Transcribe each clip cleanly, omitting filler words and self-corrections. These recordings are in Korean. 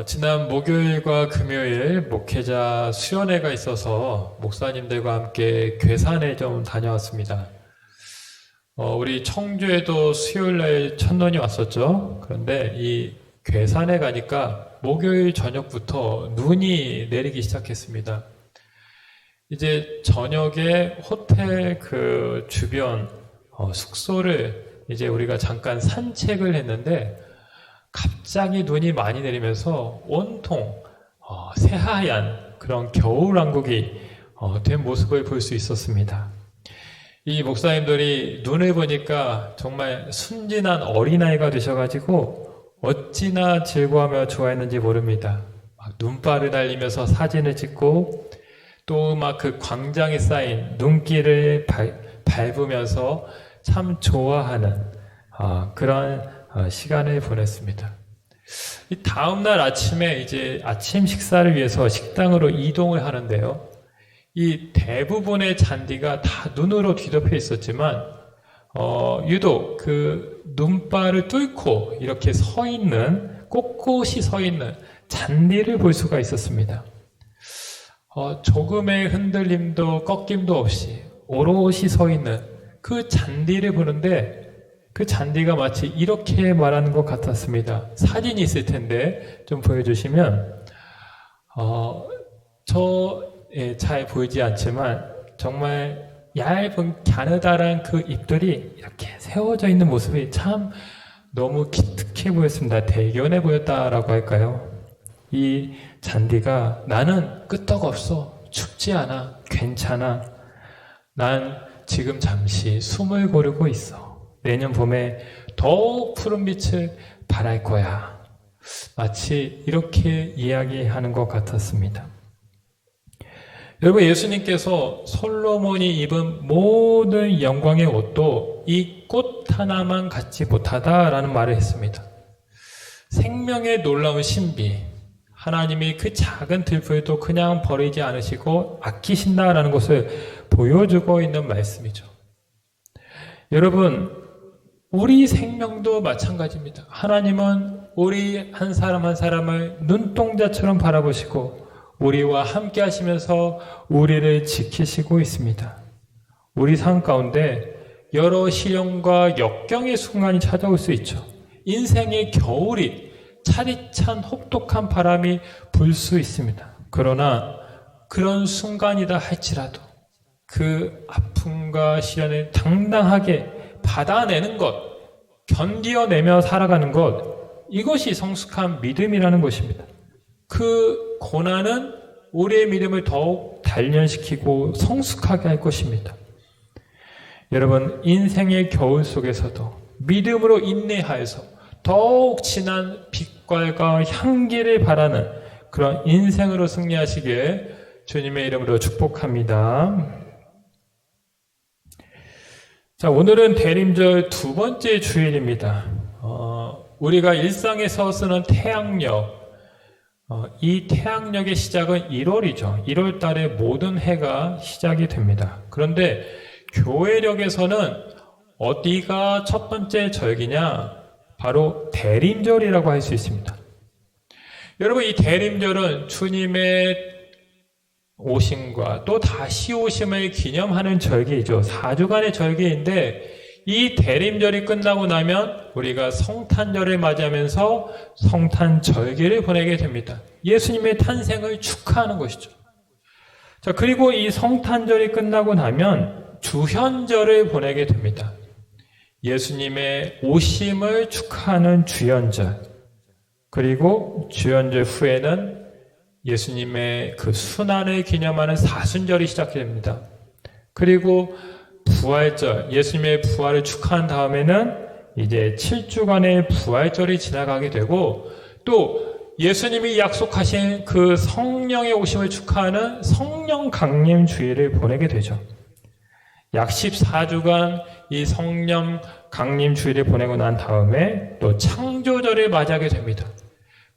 지난 목요일과 금요일 목회자 수련회가 있어서 목사님들과 함께 괴산에 좀 다녀왔습니다. 우리 청주에도 수요일날 천년이 왔었죠. 그런데 이 괴산에 가니까 목요일 저녁부터 눈이 내리기 시작했습니다. 이제 저녁에 호텔 그 주변 숙소를 이제 우리가 잠깐 산책을 했는데 갑자기 눈이 많이 내리면서 온통 새하얀 그런 겨울왕국이 된 모습을 볼 수 있었습니다. 이 목사님들이 눈을 보니까 정말 순진한 어린아이가 되셔가지고 어찌나 즐거워하며 좋아했는지 모릅니다. 막 눈발을 달리면서 사진을 찍고 또 막 그 광장에 쌓인 눈길을 밟으면서 참 좋아하는 그런 시간을 보냈습니다. 이 다음날 아침에 이제 아침 식사를 위해서 식당으로 이동을 하는데요. 이 대부분의 잔디가 다 눈으로 뒤덮여 있었지만 유독 그 눈발을 뚫고 이렇게 서 있는 꼿꼿이 서 있는 잔디를 볼 수가 있었습니다. 조금의 흔들림도 꺾임도 없이 오롯이 서 있는 그 잔디를 보는데 그 잔디가 마치 이렇게 말하는 것 같았습니다. 사진이 있을 텐데 좀 보여주시면 잘 보이지 않지만 정말 얇은 갸느다란 그 잎들이 이렇게 세워져 있는 모습이 참 너무 기특해 보였습니다. 대견해 보였다라고 할까요? 이 잔디가 나는 끄떡없어, 춥지 않아, 괜찮아, 난 지금 잠시 숨을 고르고 있어, 내년 봄에 더욱 푸른 빛을 발할 거야. 마치 이렇게 이야기하는 것 같았습니다. 여러분, 예수님께서 솔로몬이 입은 모든 영광의 옷도 이 꽃 하나만 갖지 못하다라는 말을 했습니다. 생명의 놀라운 신비, 하나님이 그 작은 들풀도 그냥 버리지 않으시고 아끼신다라는 것을 보여주고 있는 말씀이죠. 여러분, 우리 생명도 마찬가지입니다. 하나님은 우리 한 사람 한 사람을 눈동자처럼 바라보시고 우리와 함께 하시면서 우리를 지키시고 있습니다. 우리 삶 가운데 여러 시련과 역경의 순간이 찾아올 수 있죠. 인생의 겨울이 차디찬 혹독한 바람이 불 수 있습니다. 그러나 그런 순간이다 할지라도 그 아픔과 시련을 당당하게 받아내는 것, 견디어내며 살아가는 것, 이것이 성숙한 믿음이라는 것입니다. 그 고난은 우리의 믿음을 더욱 단련시키고 성숙하게 할 것입니다. 여러분, 인생의 겨울 속에서도 믿음으로 인내하여서 더욱 진한 빛깔과 향기를 바라는 그런 인생으로 승리하시길 주님의 이름으로 축복합니다. 자, 오늘은 대림절 두 번째 주일입니다. 우리가 일상에서 쓰는 태양력, 이 태양력의 시작은 1월이죠. 1월 달에 모든 해가 시작이 됩니다. 그런데 교회력에서는 어디가 첫 번째 절기냐? 바로 대림절이라고 할 수 있습니다. 여러분, 이 대림절은 주님의 오심과 또 다시 오심을 기념하는 절기이죠. 4주간의 절기인데 이 대림절이 끝나고 나면 우리가 성탄절을 맞이하면서 성탄절기를 보내게 됩니다. 예수님의 탄생을 축하하는 것이죠. 자, 그리고 이 성탄절이 끝나고 나면 주현절을 보내게 됩니다. 예수님의 오심을 축하하는 주현절, 그리고 주현절 후에는 예수님의 그 순환을 기념하는 사순절이 시작됩니다. 그리고 부활절, 예수님의 부활을 축하한 다음에는 이제 7주간의 부활절이 지나가게 되고 또 예수님이 약속하신 그 성령의 오심을 축하하는 성령 강림 주일을 보내게 되죠. 약 14주간 이 성령 강림 주일을 보내고 난 다음에 또 창조절을 맞이하게 됩니다.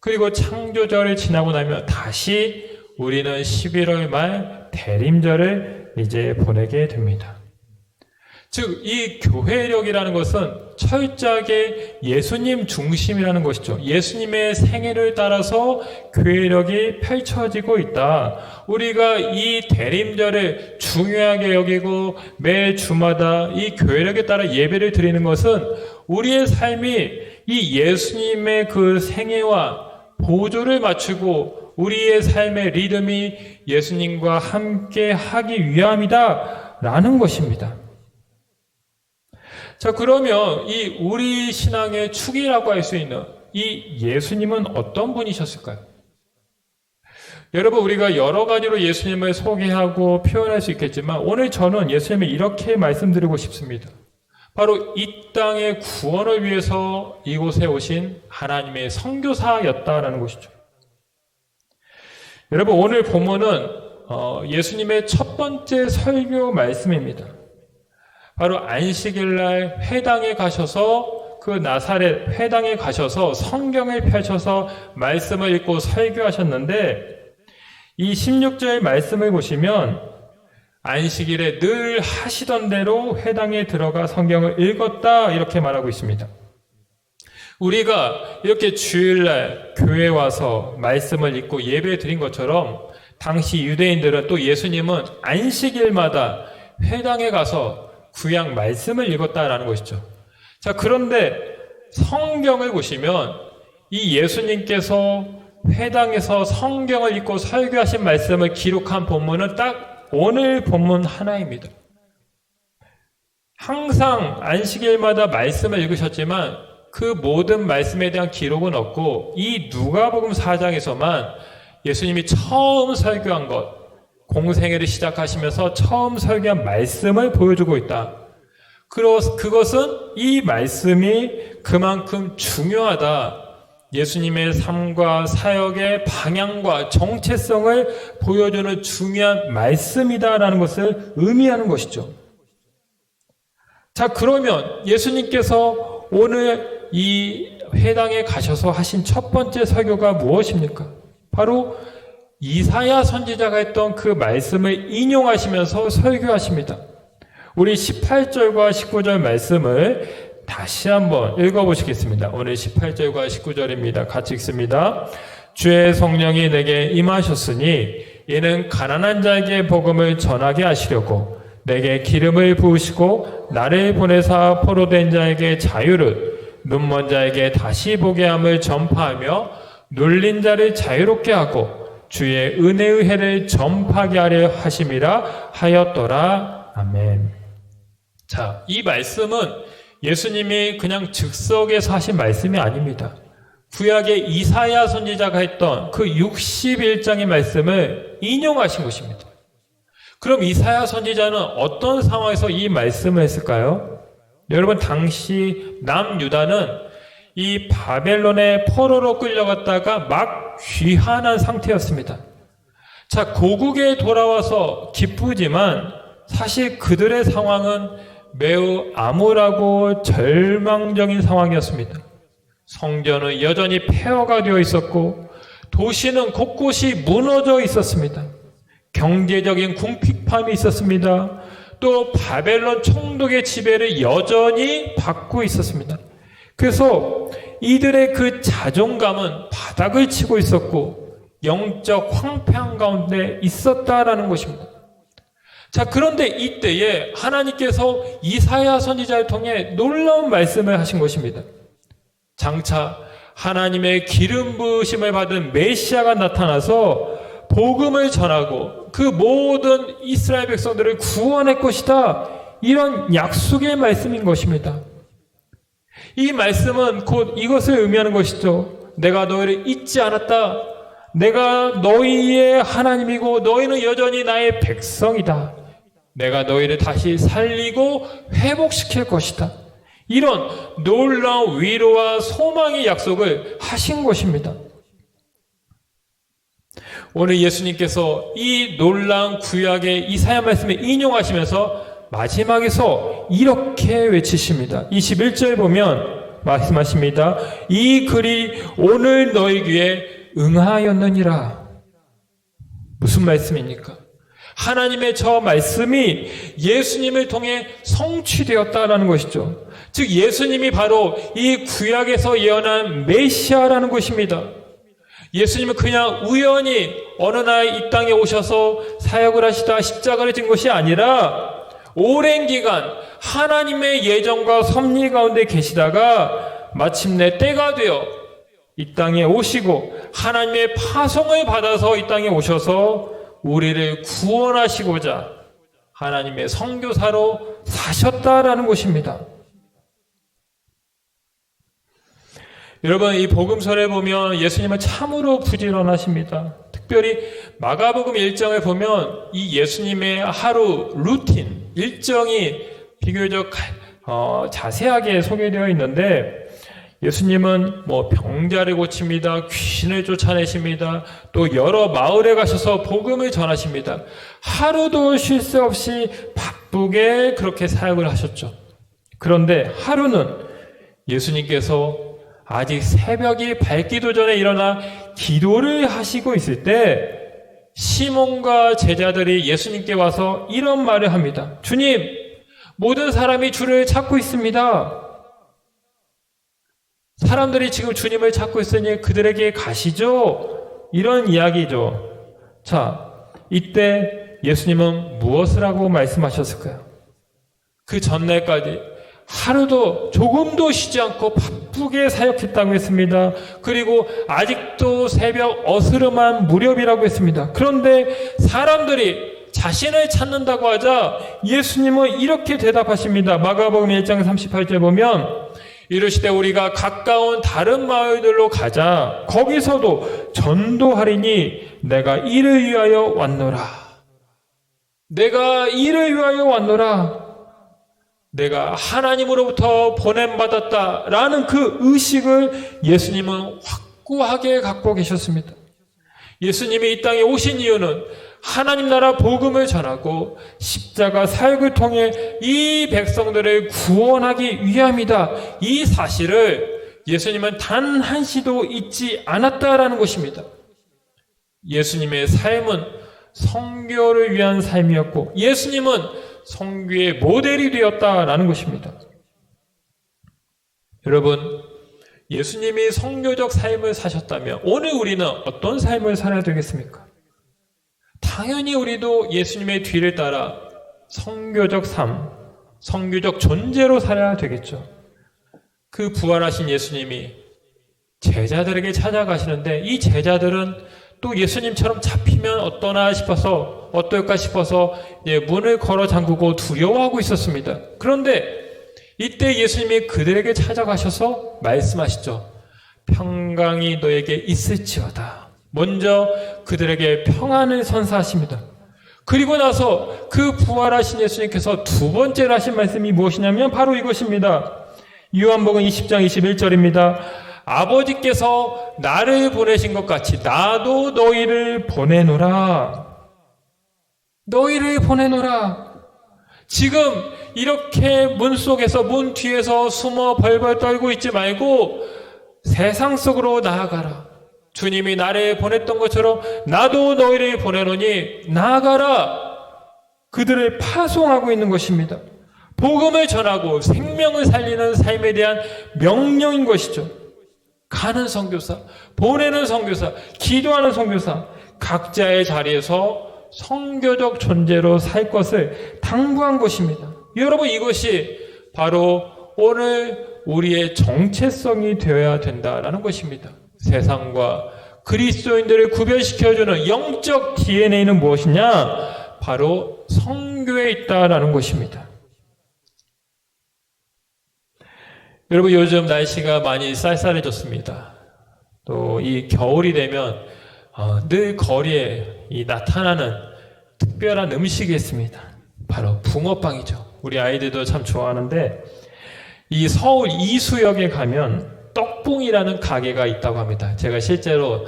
그리고 창조절을 지나고 나면 다시 우리는 11월 말 대림절을 이제 보내게 됩니다. 즉, 이 교회력이라는 것은 철저하게 예수님 중심이라는 것이죠. 예수님의 생애를 따라서 교회력이 펼쳐지고 있다. 우리가 이 대림절을 중요하게 여기고 매 주마다 이 교회력에 따라 예배를 드리는 것은 우리의 삶이 이 예수님의 그 생애와 보조를 맞추고 우리의 삶의 리듬이 예수님과 함께 하기 위함이다 라는 것입니다. 자, 그러면 이 우리 신앙의 축이라고 할 수 있는 이 예수님은 어떤 분이셨을까요? 여러분, 우리가 여러 가지로 예수님을 소개하고 표현할 수 있겠지만 오늘 저는 예수님을 이렇게 말씀드리고 싶습니다. 바로 이 땅의 구원을 위해서 이곳에 오신 하나님의 선교사였다라는 것이죠. 여러분, 오늘 본문은 예수님의 첫 번째 설교 말씀입니다. 바로 안식일날 회당에 가셔서 그 나사렛 회당에 가셔서 성경을 펼쳐서 말씀을 읽고 설교하셨는데 이 16절 말씀을 보시면 안식일에 늘 하시던 대로 회당에 들어가 성경을 읽었다 이렇게 말하고 있습니다. 우리가 이렇게 주일날 교회에 와서 말씀을 읽고 예배 드린 것처럼 당시 유대인들은 또 예수님은 안식일마다 회당에 가서 구약 말씀을 읽었다라는 것이죠. 자, 그런데 성경을 보시면 이 예수님께서 회당에서 성경을 읽고 설교하신 말씀을 기록한 본문은 딱 오늘 본문 하나입니다. 항상 안식일마다 말씀을 읽으셨지만 그 모든 말씀에 대한 기록은 없고 이 누가복음 4장에서만 예수님이 처음 설교한 것, 공생애를 시작하시면서 처음 설교한 말씀을 보여주고 있다. 그것은 이 말씀이 그만큼 중요하다. 예수님의 삶과 사역의 방향과 정체성을 보여주는 중요한 말씀이다라는 것을 의미하는 것이죠. 자, 그러면 예수님께서 오늘 이 회당에 가셔서 하신 첫 번째 설교가 무엇입니까? 바로 이사야 선지자가 했던 그 말씀을 인용하시면서 설교하십니다. 우리 18절과 19절 말씀을 다시 한번 읽어보시겠습니다. 오늘 18절과 19절입니다. 같이 읽습니다. 주의 성령이 내게 임하셨으니 이는 가난한 자에게 복음을 전하게 하시려고 내게 기름을 부으시고 나를 보내사 포로된 자에게 자유를 눈먼 자에게 다시 보게 함을 전파하며 눌린 자를 자유롭게 하고 주의 은혜의 해를 전파하게 하려 하심이라 하였더라. 아멘. 자, 이 말씀은 예수님이 그냥 즉석에서 하신 말씀이 아닙니다. 구약의 이사야 선지자가 했던 그 61장의 말씀을 인용하신 것입니다. 그럼 이사야 선지자는 어떤 상황에서 이 말씀을 했을까요? 여러분, 당시 남유다는 이 바벨론의 포로로 끌려갔다가 막 귀환한 상태였습니다. 자, 고국에 돌아와서 기쁘지만 사실 그들의 상황은 매우 암울하고 절망적인 상황이었습니다. 성전은 여전히 폐허가 되어 있었고 도시는 곳곳이 무너져 있었습니다. 경제적인 궁핍함이 있었습니다. 또 바벨론 총독의 지배를 여전히 받고 있었습니다. 그래서 이들의 그 자존감은 바닥을 치고 있었고 영적 황폐한 가운데 있었다라는 것입니다. 자, 그런데 이때에 하나님께서 이사야 선지자를 통해 놀라운 말씀을 하신 것입니다. 장차 하나님의 기름 부으심을 받은 메시아가 나타나서 복음을 전하고 그 모든 이스라엘 백성들을 구원할 것이다. 이런 약속의 말씀인 것입니다. 이 말씀은 곧 이것을 의미하는 것이죠. 내가 너희를 잊지 않았다. 내가 너희의 하나님이고 너희는 여전히 나의 백성이다. 내가 너희를 다시 살리고 회복시킬 것이다. 이런 놀라운 위로와 소망의 약속을 하신 것입니다. 오늘 예수님께서 이 놀라운 구약의 이사야 말씀을 인용하시면서 마지막에서 이렇게 외치십니다. 21절 보면 말씀하십니다. 이 글이 오늘 너희 귀에 응하였느니라. 무슨 말씀입니까? 하나님의 저 말씀이 예수님을 통해 성취되었다라는 것이죠. 즉 예수님이 바로 이 구약에서 예언한 메시아라는 것입니다. 예수님은 그냥 우연히 어느 날 이 땅에 오셔서 사역을 하시다 십자가를 진 것이 아니라 오랜 기간 하나님의 예정과 섭리 가운데 계시다가 마침내 때가 되어 이 땅에 오시고 하나님의 파송을 받아서 이 땅에 오셔서 우리를 구원하시고자 하나님의 선교사로 사셨다라는 것입니다. 여러분, 이 복음서를 보면 예수님은 참으로 부지런하십니다. 특별히 마가복음 1장을 보면 이 예수님의 하루 루틴, 일정이 비교적 자세하게 소개되어 있는데 예수님은 병자를 고칩니다. 귀신을 쫓아내십니다. 또 여러 마을에 가셔서 복음을 전하십니다. 하루도 쉴 새 없이 바쁘게 그렇게 사역을 하셨죠. 그런데 하루는 예수님께서 아직 새벽이 밝기도 전에 일어나 기도를 하시고 있을 때 시몬과 제자들이 예수님께 와서 이런 말을 합니다. 주님, 모든 사람이 주를 찾고 있습니다. 사람들이 지금 주님을 찾고 있으니 그들에게 가시죠. 이런 이야기죠. 자, 이때 예수님은 무엇을 하고 말씀하셨을까요? 그 전날까지 하루도 조금도 쉬지 않고 바쁘게 사역했다고 했습니다. 그리고 아직도 새벽 어스름한 무렵이라고 했습니다. 그런데 사람들이 자신을 찾는다고 하자 예수님은 이렇게 대답하십니다. 마가복음 1장 38절 보면 이르시되 우리가 가까운 다른 마을들로 가자. 거기서도 전도하리니 내가 이를 위하여 왔노라. 내가 이를 위하여 왔노라. 내가 하나님으로부터 보냄받았다라는 그 의식을 예수님은 확고하게 갖고 계셨습니다. 예수님이 이 땅에 오신 이유는 하나님 나라 복음을 전하고 십자가 사역을 통해 이 백성들을 구원하기 위함이다. 이 사실을 예수님은 단 한시도 잊지 않았다라는 것입니다. 예수님의 삶은 선교를 위한 삶이었고 예수님은 선교의 모델이 되었다라는 것입니다. 여러분, 예수님이 선교적 삶을 사셨다면 오늘 우리는 어떤 삶을 살아야 되겠습니까? 당연히 우리도 예수님의 뒤를 따라 선교적 삶, 선교적 존재로 살아야 되겠죠. 그 부활하신 예수님이 제자들에게 찾아가시는데 이 제자들은 또 예수님처럼 잡히면 어떨까 싶어서 문을 걸어 잠그고 두려워하고 있었습니다. 그런데 이때 예수님이 그들에게 찾아가셔서 말씀하시죠. 평강이 너에게 있을지어다. 먼저 그들에게 평안을 선사하십니다. 그리고 나서 그 부활하신 예수님께서 두 번째로 하신 말씀이 무엇이냐면 바로 이것입니다. 요한복음 20장 21절입니다. 아버지께서 나를 보내신 것 같이 나도 너희를 보내노라. 너희를 보내노라. 지금 이렇게 문 속에서 문 뒤에서 숨어 벌벌 떨고 있지 말고 세상 속으로 나아가라. 주님이 나를 보냈던 것처럼 나도 너희를 보내노니 나아가라. 그들을 파송하고 있는 것입니다. 복음을 전하고 생명을 살리는 삶에 대한 명령인 것이죠. 가는 선교사, 보내는 선교사, 기도하는 선교사, 각자의 자리에서 선교적 존재로 살 것을 당부한 것입니다. 여러분, 이것이 바로 오늘 우리의 정체성이 되어야 된다라는 것입니다. 세상과 그리스도인들을 구별시켜주는 영적 DNA는 무엇이냐? 바로 선교에 있다라는 것입니다. 여러분, 요즘 날씨가 많이 쌀쌀해졌습니다. 또 이 겨울이 되면 늘 거리에 나타나는 특별한 음식이 있습니다. 바로 붕어빵이죠. 우리 아이들도 참 좋아하는데 이 서울 이수역에 가면 떡붕이라는 가게가 있다고 합니다. 제가 실제로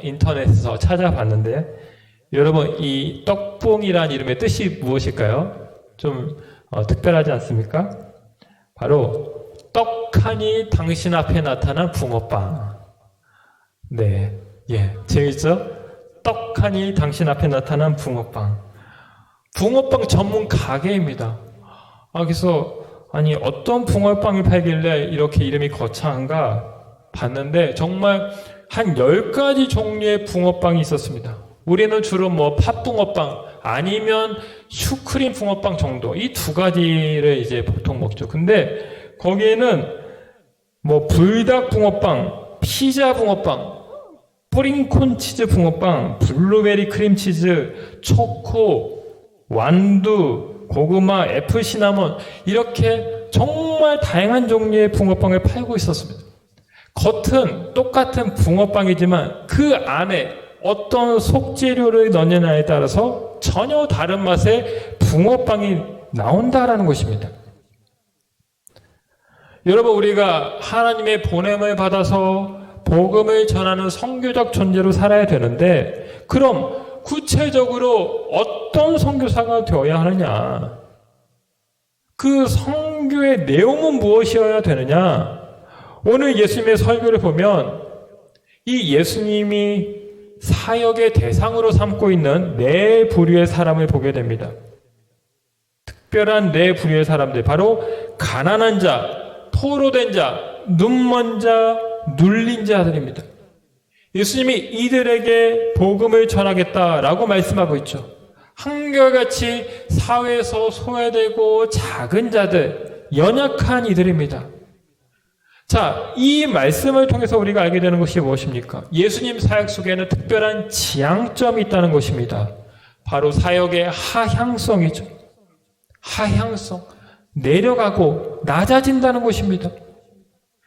인터넷에서 찾아봤는데 여러분, 이 떡붕이라는 이름의 뜻이 무엇일까요? 좀 특별하지 않습니까? 바로 떡하니 당신 앞에 나타난 붕어빵. 네, 재밌죠? 떡하니 당신 앞에 나타난 붕어빵. 붕어빵 전문 가게입니다. 그래서 아니 어떤 붕어빵이 팔길래 이렇게 이름이 거창한가 봤는데 정말 한 10가지 종류의 붕어빵이 있었습니다. 우리는 주로 뭐 팥붕어빵 아니면 슈크림 붕어빵 정도 이 두 가지를 이제 보통 먹죠. 근데 거기에는 뭐 불닭 붕어빵, 피자 붕어빵, 뿌링콘 치즈 붕어빵, 블루베리 크림치즈, 초코, 완두, 고구마, 애플 시나몬 이렇게 정말 다양한 종류의 붕어빵을 팔고 있었습니다. 겉은 똑같은 붕어빵이지만 그 안에 어떤 속재료를 넣느냐에 따라서 전혀 다른 맛의 붕어빵이 나온다라는 것입니다. 여러분, 우리가 하나님의 보냄을 받아서 복음을 전하는 선교적 존재로 살아야 되는데, 그럼 구체적으로 어떤 선교사가 되어야 하느냐? 그 선교의 내용은 무엇이어야 되느냐? 오늘 예수님의 설교를 보면 이 예수님이 사역의 대상으로 삼고 있는 네 부류의 사람을 보게 됩니다. 특별한 네 부류의 사람들, 바로 가난한 자, 포로된 자, 눈먼 자, 눌린 자들입니다. 예수님이 이들에게 복음을 전하겠다라고 말씀하고 있죠. 한결같이 사회에서 소외되고 작은 자들, 연약한 이들입니다. 자, 이 말씀을 통해서 우리가 알게 되는 것이 무엇입니까? 예수님 사역 속에는 특별한 지향점이 있다는 것입니다. 바로 사역의 하향성이죠. 하향성, 내려가고 낮아진다는 것입니다.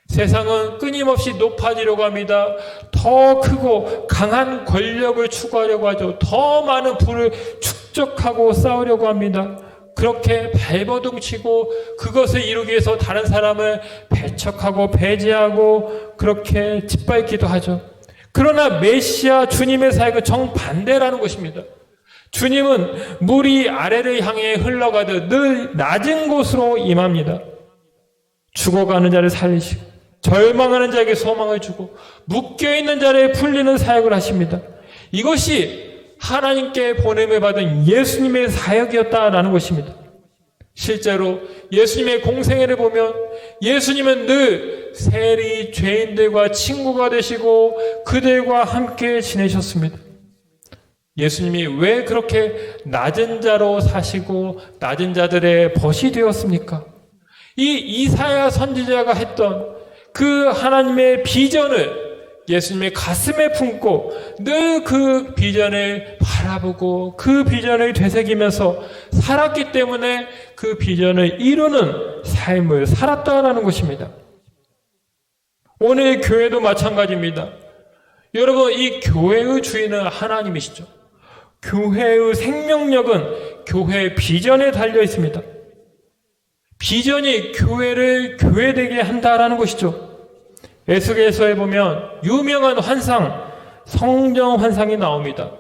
세상은 끊임없이 높아지려고 합니다. 더 크고 강한 권력을 추구하려고 하죠. 더 많은 부를 축적하고 싸우려고 합니다. 그렇게 발버둥치고 그것을 이루기 위해서 다른 사람을 배척하고 배제하고 그렇게 짓밟기도 하죠. 그러나 메시아 주님의 사역은 정반대라는 것입니다. 주님은 물이 아래를 향해 흘러가듯 늘 낮은 곳으로 임합니다. 죽어가는 자를 살리시고 절망하는 자에게 소망을 주고 묶여있는 자를 풀리는 사역을 하십니다. 이것이 하나님께 보냄을 받은 예수님의 사역이었다라는 것입니다. 실제로 예수님의 공생애를 보면 예수님은 늘 세리 죄인들과 친구가 되시고 그들과 함께 지내셨습니다. 예수님이 왜 그렇게 낮은 자로 사시고 낮은 자들의 벗이 되었습니까? 이 이사야 선지자가 했던 그 하나님의 비전을 예수님의 가슴에 품고 늘 그 비전을 바라보고 그 비전을 되새기면서 살았기 때문에 그 비전을 이루는 삶을 살았다라는 것입니다. 오늘 교회도 마찬가지입니다. 여러분, 이 교회의 주인은 하나님이시죠. 교회의 생명력은 교회의 비전에 달려 있습니다. 비전이 교회를 교회되게 한다라는 것이죠. 에스겔서에 보면 유명한 환상, 성전 환상이 나옵니다.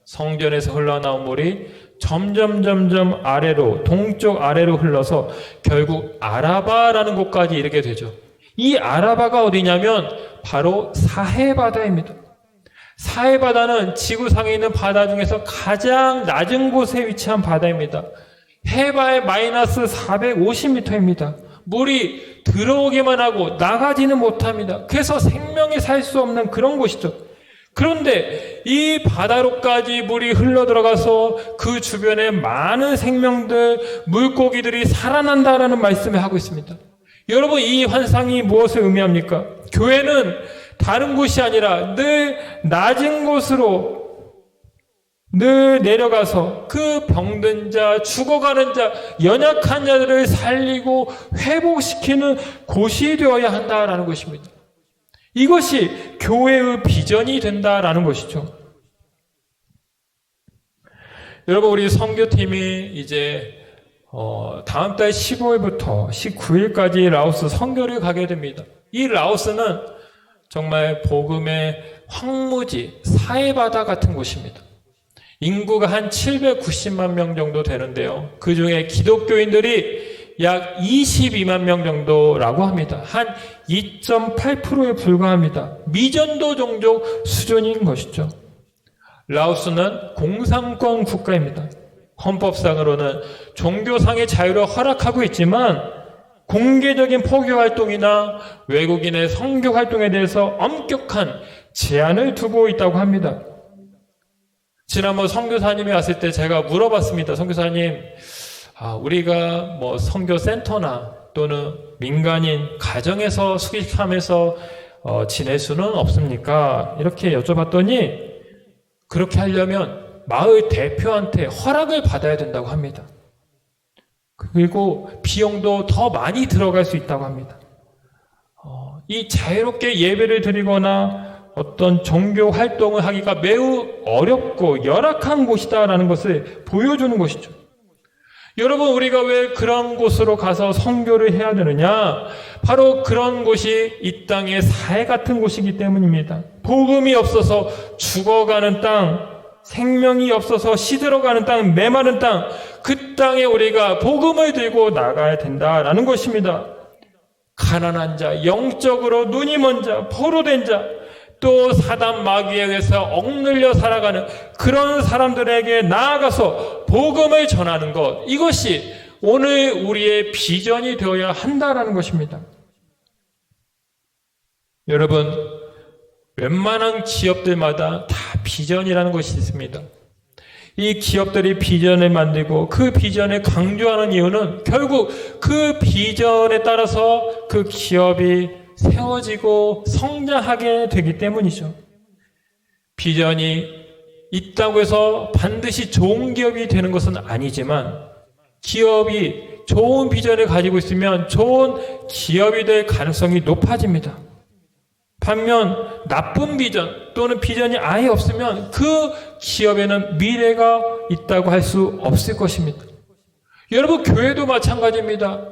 성전에서 흘러나온 물이 점점 아래로, 동쪽 아래로 흘러서 결국 아라바라는 곳까지 이르게 되죠. 이 아라바가 어디냐면 바로 사해바다입니다. 사해바다는 지구상에 있는 바다 중에서 가장 낮은 곳에 위치한 바다입니다. 해발 마이너스 450m입니다. 물이 들어오기만 하고 나가지는 못합니다. 그래서 생명이 살 수 없는 그런 곳이죠. 그런데 이 바다로까지 물이 흘러들어가서 그 주변에 많은 생명들, 물고기들이 살아난다라는 말씀을 하고 있습니다. 여러분, 이 환상이 무엇을 의미합니까? 교회는 다른 곳이 아니라 늘 낮은 곳으로 늘 내려가서 그 병든 자, 죽어가는 자, 연약한 자들을 살리고 회복시키는 곳이 되어야 한다라는 것입니다. 이것이 교회의 비전이 된다라는 것이죠. 여러분, 우리 선교팀이 이제 다음 달 15일부터 19일까지 라오스 선교를 가게 됩니다. 이 라오스는 정말 복음의 황무지, 사해바다 같은 곳입니다. 인구가 한 790만 명 정도 되는데요. 그 중에 기독교인들이 약 22만 명 정도라고 합니다. 한 2.8%에 불과합니다. 미전도 종족 수준인 것이죠. 라오스는 공산권 국가입니다. 헌법상으로는 종교상의 자유를 허락하고 있지만 공개적인 포교 활동이나 외국인의 선교 활동에 대해서 엄격한 제한을 두고 있다고 합니다. 지난번 선교사님이 왔을 때 제가 물어봤습니다. 선교사님, 우리가 선교센터나 또는 민간인 가정에서 수집하면서 지낼 수는 없습니까? 이렇게 여쭤봤더니 그렇게 하려면 마을 대표한테 허락을 받아야 된다고 합니다. 그리고 비용도 더 많이 들어갈 수 있다고 합니다. 이 자유롭게 예배를 드리거나 어떤 종교 활동을 하기가 매우 어렵고 열악한 곳이다라는 것을 보여주는 것이죠. 여러분, 우리가 왜 그런 곳으로 가서 선교를 해야 되느냐? 바로 그런 곳이 이 땅의 사해 같은 곳이기 때문입니다. 복음이 없어서 죽어가는 땅, 생명이 없어서 시들어가는 땅, 메마른 땅, 그 땅에 우리가 복음을 들고 나가야 된다라는 것입니다. 가난한 자, 영적으로 눈이 먼 자, 포로된 자, 또 사단 마귀에 의해서 억눌려 살아가는 그런 사람들에게 나아가서 복음을 전하는 것, 이것이 오늘 우리의 비전이 되어야 한다라는 것입니다. 여러분, 웬만한 기업들마다 다 비전이라는 것이 있습니다. 이 기업들이 비전을 만들고 그 비전을 강조하는 이유는 결국 그 비전에 따라서 그 기업이 세워지고 성장하게 되기 때문이죠. 비전이 있다고 해서 반드시 좋은 기업이 되는 것은 아니지만 기업이 좋은 비전을 가지고 있으면 좋은 기업이 될 가능성이 높아집니다. 반면 나쁜 비전 또는 비전이 아예 없으면 그 기업에는 미래가 있다고 할 수 없을 것입니다. 여러분, 교회도 마찬가지입니다.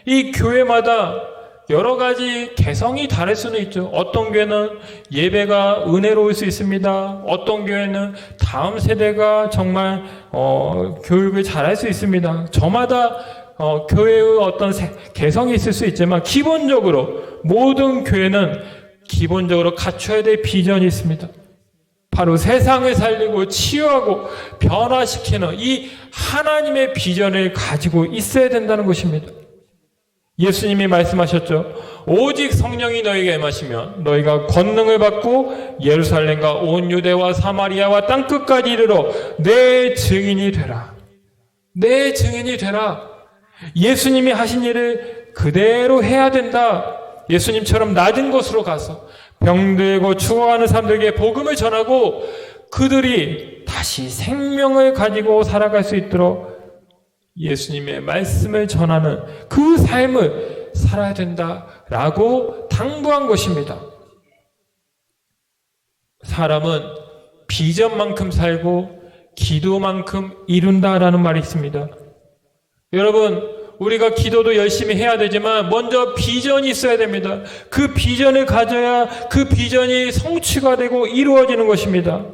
이 교회마다 여러 가지 개성이 다를 수는 있죠. 어떤 교회는 예배가 은혜로울 수 있습니다. 어떤 교회는 다음 세대가 정말 교육을 잘할 수 있습니다. 저마다 교회의 어떤 개성이 있을 수 있지만 기본적으로 모든 교회는 기본적으로 갖춰야 될 비전이 있습니다. 바로 세상을 살리고 치유하고 변화시키는 이 하나님의 비전을 가지고 있어야 된다는 것입니다. 예수님이 말씀하셨죠. 오직 성령이 너희에게 임하시면 너희가 권능을 받고 예루살렘과 온 유대와 사마리아와 땅끝까지 이르러 내 증인이 되라. 내 증인이 되라. 예수님이 하신 일을 그대로 해야 된다. 예수님처럼 낮은 곳으로 가서 병들고 죽어가는 사람들에게 복음을 전하고 그들이 다시 생명을 가지고 살아갈 수 있도록 예수님의 말씀을 전하는 그 삶을 살아야 된다라고 당부한 것입니다. 사람은 비전만큼 살고 기도만큼 이룬다라는 말이 있습니다. 여러분, 우리가 기도도 열심히 해야 되지만 먼저 비전이 있어야 됩니다. 그 비전을 가져야 그 비전이 성취가 되고 이루어지는 것입니다.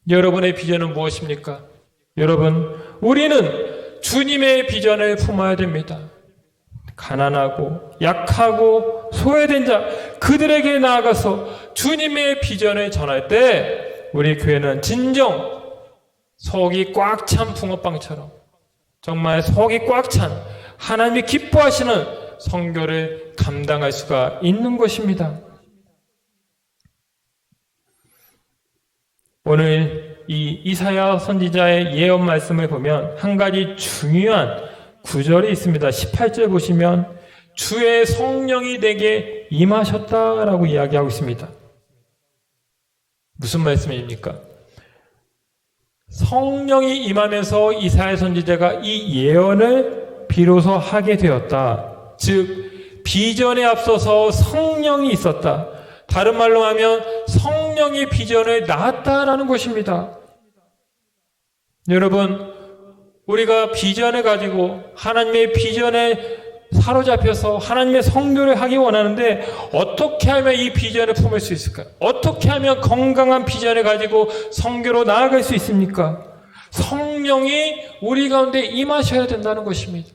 여러분의 비전은 무엇입니까? 여러분, 우리는 주님의 비전을 품어야 됩니다. 가난하고 약하고 소외된 자, 그들에게 나아가서 주님의 비전을 전할 때 우리 교회는 진정 속이 꽉 찬 붕어빵처럼 정말 속이 꽉 찬 하나님이 기뻐하시는 선교를 감당할 수가 있는 것입니다. 오늘 이 이사야 선지자의 예언 말씀을 보면 한 가지 중요한 구절이 있습니다. 18절 보시면 주의 성령이 내게 임하셨다라고 이야기하고 있습니다. 무슨 말씀입니까? 성령이 임하면서 이사야 선지자가 이 예언을 비로소 하게 되었다. 즉 비전에 앞서서 성령이 있었다. 다른 말로 하면 성령이 비전을 낳았다라는 것입니다. 여러분, 우리가 비전을 가지고 하나님의 비전에 사로잡혀서 하나님의 선교를 하기 원하는데 어떻게 하면 이 비전을 품을 수 있을까요? 어떻게 하면 건강한 비전을 가지고 선교로 나아갈 수 있습니까? 성령이 우리 가운데 임하셔야 된다는 것입니다.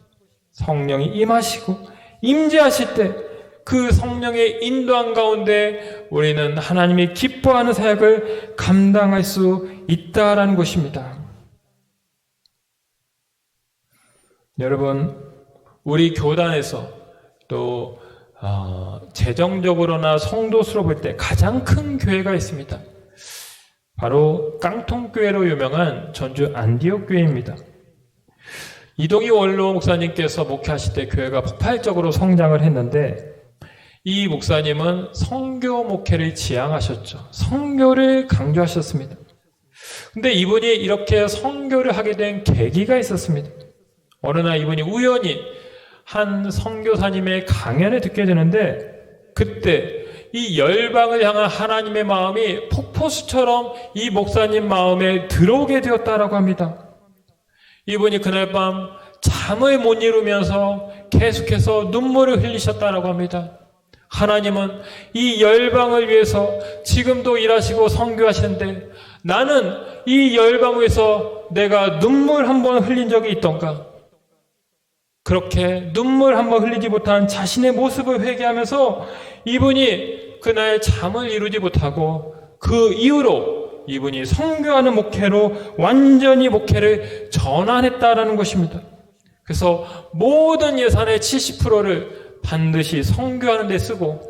성령이 임하시고 임재하실 때 그 성령의 인도한 가운데 우리는 하나님이 기뻐하는 사역을 감당할 수 있다라는 것입니다. 여러분, 우리 교단에서 또 재정적으로나 성도 수로 볼 때 가장 큰 교회가 있습니다. 바로 깡통교회로 유명한 전주 안디옥 교회입니다. 이동희 원로 목사님께서 목회하실 때 교회가 폭발적으로 성장을 했는데, 이 목사님은 성교 목회를 지향하셨죠. 성교를 강조하셨습니다. 근데 이분이 이렇게 성교를 하게 된 계기가 있었습니다. 어느 날 이분이 우연히 한 선교사님의 강연을 듣게 되는데, 그때 이 열방을 향한 하나님의 마음이 폭포수처럼 이 목사님 마음에 들어오게 되었다라고 합니다. 이분이 그날 밤 잠을 못 이루면서 계속해서 눈물을 흘리셨다라고 합니다. 하나님은 이 열방을 위해서 지금도 일하시고 선교하시는데, 나는 이 열방을 위해서 내가 눈물 한번 흘린 적이 있던가? 그렇게 눈물 한번 흘리지 못한 자신의 모습을 회개하면서 이분이 그날 잠을 이루지 못하고, 그 이후로 이분이 선교하는 목회로 완전히 목회를 전환했다라는 것입니다. 그래서 모든 예산의 70%를 반드시 선교하는 데 쓰고,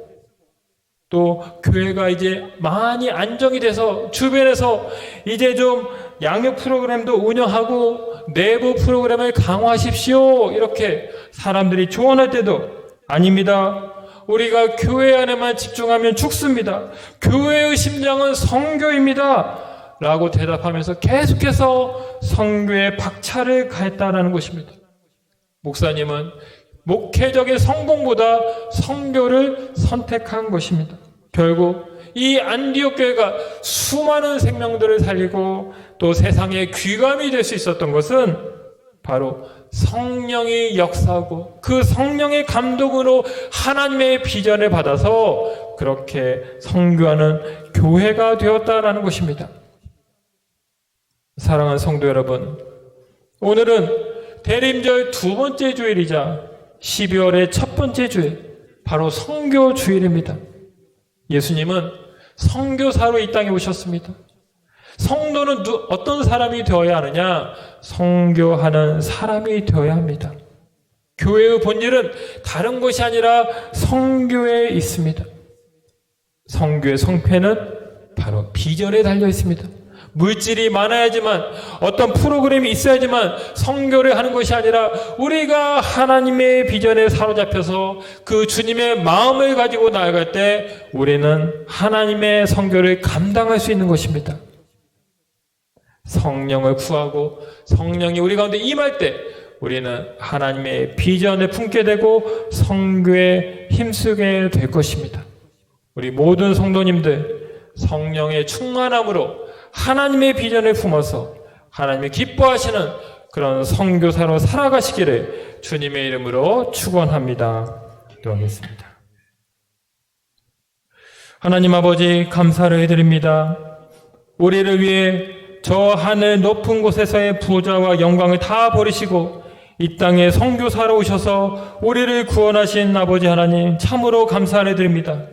또 교회가 이제 많이 안정이 돼서 주변에서 이제 좀 양육 프로그램도 운영하고 내부 프로그램을 강화하십시오, 이렇게 사람들이 조언할 때도, 아닙니다, 우리가 교회 안에만 집중하면 죽습니다, 교회의 심장은 선교입니다 라고 대답하면서 계속해서 선교에 박차를 가했다라는 것입니다. 목사님은 목회적인 성공보다 선교를 선택한 것입니다. 결국 이 안디옥 교회가 수많은 생명들을 살리고 또 세상에 귀감이 될 수 있었던 것은 바로 성령이 역사하고 그 성령의 감동으로 하나님의 비전을 받아서 그렇게 선교하는 교회가 되었다라는 것입니다. 사랑하는 성도 여러분, 오늘은 대림절 두 번째 주일이자 12월의 첫 번째 주일, 바로 선교 주일입니다. 예수님은 선교사로 이 땅에 오셨습니다. 성도는 어떤 사람이 되어야 하느냐? 선교하는 사람이 되어야 합니다. 교회의 본질은 다른 것이 아니라 선교에 있습니다. 선교의 성패는 바로 비전에 달려 있습니다. 물질이 많아야지만, 어떤 프로그램이 있어야지만 선교를 하는 것이 아니라, 우리가 하나님의 비전에 사로잡혀서 그 주님의 마음을 가지고 나아갈 때 우리는 하나님의 선교를 감당할 수 있는 것입니다. 성령을 구하고 성령이 우리 가운데 임할 때 우리는 하나님의 비전을 품게 되고 선교에 힘쓰게 될 것입니다. 우리 모든 성도님들, 성령의 충만함으로 하나님의 비전을 품어서 하나님이 기뻐하시는 그런 선교사로 살아가시기를 주님의 이름으로 축원합니다. 기도하겠습니다. 하나님 아버지, 감사를 해드립니다. 우리를 위해 저 하늘 높은 곳에서의 부자와 영광을 다 버리시고 이 땅에 선교사로 오셔서 우리를 구원하신 아버지 하나님, 참으로 감사를 드립니다.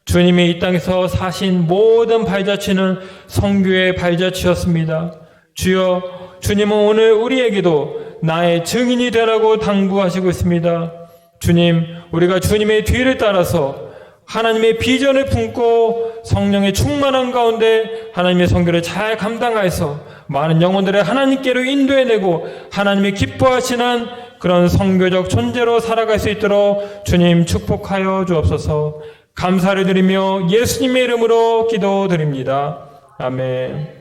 주님이 이 땅에서 사신 모든 발자취는 선교의 발자취였습니다. 주여, 주님은 오늘 우리에게도 나의 증인이 되라고 당부하시고 있습니다. 주님, 우리가 주님의 뒤를 따라서 하나님의 비전을 품고 성령의 충만한 가운데 하나님의 선교를 잘 감당하여서 많은 영혼들을 하나님께로 인도해내고 하나님이 기뻐하시는 그런 선교적 존재로 살아갈 수 있도록 주님 축복하여 주옵소서. 감사를 드리며 예수님의 이름으로 기도드립니다. 아멘.